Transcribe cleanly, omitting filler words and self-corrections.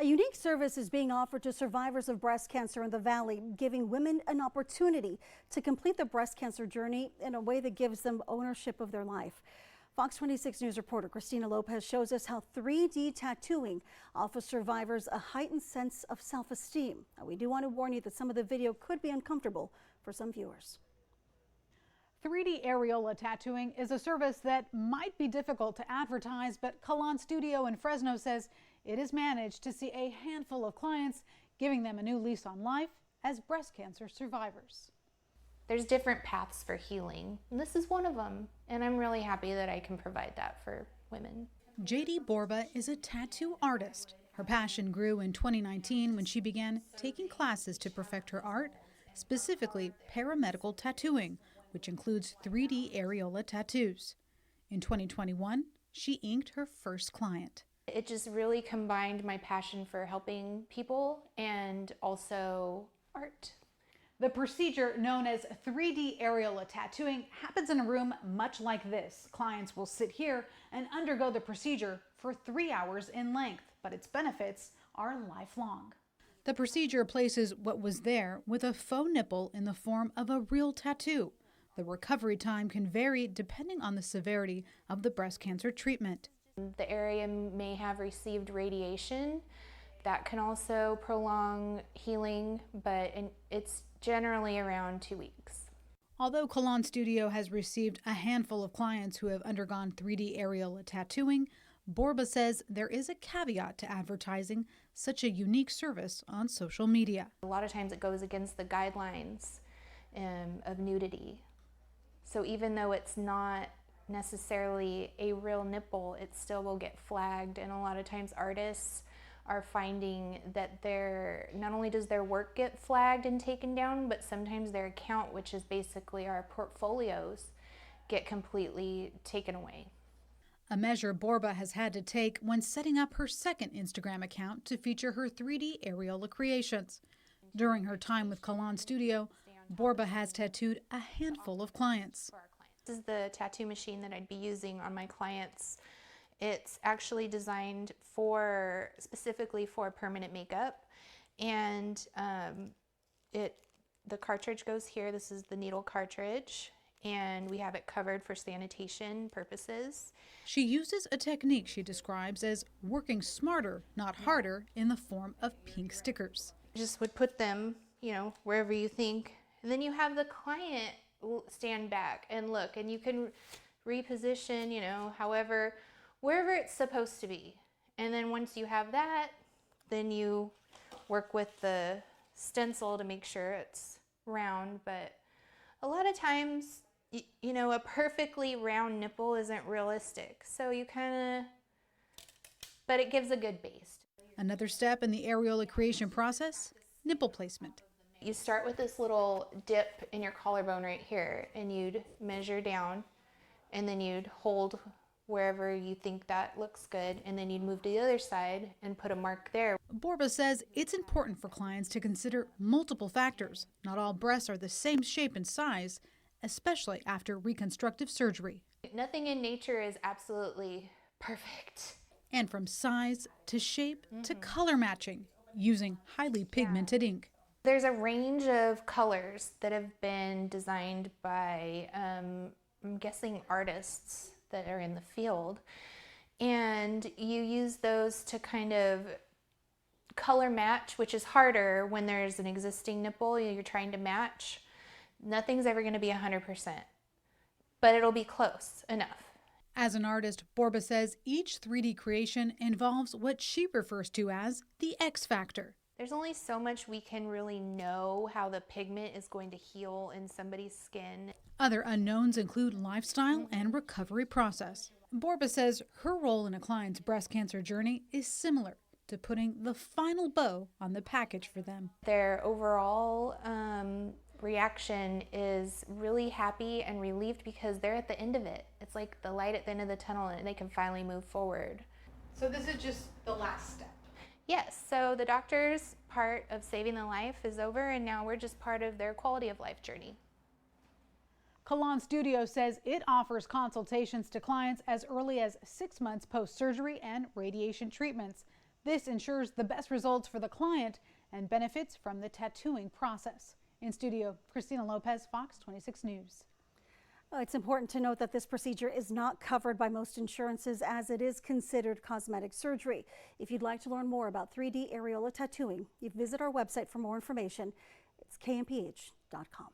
A unique service is being offered to survivors of breast cancer in the Valley, giving women an opportunity to complete the breast cancer journey in a way that gives them ownership of their life. Fox 26 News reporter Christina Lopez shows us how 3D tattooing offers survivors a heightened sense of self-esteem. We do want to warn you that some of the video could be uncomfortable for some viewers. 3D Areola Tattooing is a service that might be difficult to advertise, but Kalon Studio in Fresno says it has managed to see a handful of clients, giving them a new lease on life as breast cancer survivors. There's different paths for healing, and this is one of them, and I'm really happy that I can provide that for women. JD Borba is a tattoo artist. Her passion grew in 2019 when she began taking classes to perfect her art, specifically paramedical tattooing, which includes 3D areola tattoos. In 2021, she inked her first client. It just really combined my passion for helping people and also art. The procedure, known as 3D areola tattooing, happens in a room much like this. Clients will sit here and undergo the procedure for 3 hours in length, but its benefits are lifelong. The procedure places what was there with a faux nipple in the form of a real tattoo. The recovery time can vary depending on the severity of the breast cancer treatment. The area may have received radiation. That can also prolong healing, but it's generally around 2 weeks. Although Kalon Studio has received a handful of clients who have undergone 3D areola tattooing, Borba says there is a caveat to advertising such a unique service on social media. A lot of times it goes against the guidelines of nudity. So even though it's not necessarily a real nipple, it still will get flagged, and a lot of times artists are finding that not only does their work get flagged and taken down, but sometimes their account, which is basically our portfolios, get completely taken away. A measure Borba has had to take when setting up her second Instagram account to feature her 3D areola creations. During her time with Kalon Studio, Borba has tattooed a handful of clients. This is the tattoo machine that I'd be using on my clients. It's actually designed specifically for permanent makeup, and the cartridge goes here. This is the needle cartridge, and we have it covered for sanitation purposes. She uses a technique she describes as working smarter, not harder, in the form of pink stickers. Just would put them, wherever you think, and then you have the client stand back and look, and you can reposition, wherever it's supposed to be. And then once you have that, then you work with the stencil to make sure it's round. But a lot of times, a perfectly round nipple isn't realistic. So but it gives a good base. Another step in the areola creation process, nipple placement. You start with this little dip in your collarbone right here, and you'd measure down, and then you'd hold wherever you think that looks good, and then you'd move to the other side and put a mark there. Borba says it's important for clients to consider multiple factors. Not all breasts are the same shape and size, especially after reconstructive surgery. Nothing in nature is absolutely perfect. And from size to shape to color matching, using highly pigmented ink. There's a range of colors that have been designed by, I'm guessing, artists that are in the field, and you use those to kind of color match, which is harder when there's an existing nipple you're trying to match. Nothing's ever going to be 100%, but it'll be close enough. As an artist, Borba says each 3D creation involves what she refers to as the X factor. There's only so much we can really know how the pigment is going to heal in somebody's skin. Other unknowns include lifestyle and recovery process. Borba says her role in a client's breast cancer journey is similar to putting the final bow on the package for them. Their overall reaction is really happy and relieved because they're at the end of it. It's like the light at the end of the tunnel, and they can finally move forward. So this is just the last step? Yes, so the doctor's part of saving the life is over, and now we're just part of their quality of life journey. Kalon Studio says it offers consultations to clients as early as 6 months post-surgery and radiation treatments. This ensures the best results for the client and benefits from the tattooing process. In studio, Christina Lopez, Fox 26 News. It's important to note that this procedure is not covered by most insurances as it is considered cosmetic surgery. If you'd like to learn more about 3D areola tattooing, you visit our website for more information. It's kmph.com.